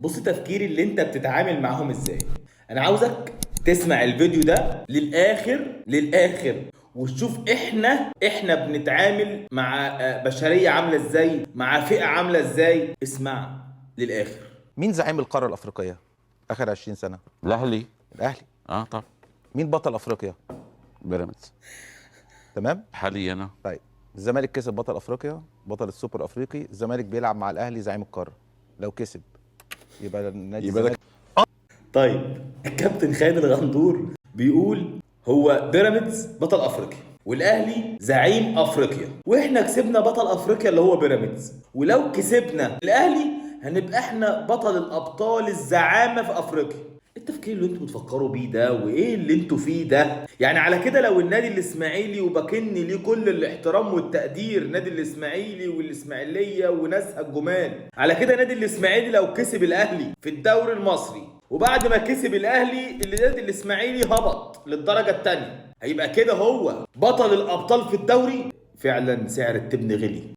بص تفكيري اللي انت بتتعامل معاهم ازاي. انا عاوزك تسمع الفيديو ده للاخر للاخر، وتشوف احنا بنتعامل مع بشرية عاملة ازاي، مع فئة عاملة ازاي. اسمع للاخر. مين زعيم القاره الافريقيه اخر 20 سنه؟ الاهلي. الاهلي. اه طبعا. مين بطل افريقيا؟ بيراميدز تمام. حاليا طيب الزمالك كسب بطل افريقيا، بطل السوبر الافريقي. الزمالك بيلعب مع الاهلي زعيم القاره. لو كسب يبقى نادي يبقى ده الزمالك. طيب الكابتن خالد الغندور بيقول هو بيراميدز بطل افريقيا والاهلي زعيم افريقيا، واحنا كسبنا بطل افريقيا اللي هو بيراميدز، ولو كسبنا الاهلي هنبقى احنا بطل الابطال الزعامه في افريقيا. التفكير اللي انتوا بتفكروا بيه ده وايه اللي انتوا فيه ده؟ يعني على كده لو النادي الاسماعيلي، وبكن ليه كل الاحترام والتقدير، نادي الاسماعيلي والاسماعيليه وناسها الجمال، على كده نادي الاسماعيلي لو كسب الاهلي في الدوري المصري، وبعد ما كسب الاهلي النادي الاسماعيلي هبط للدرجه الثانيه، هيبقى كده هو بطل الابطال في الدوري؟ فعلا سعر التبن غلي.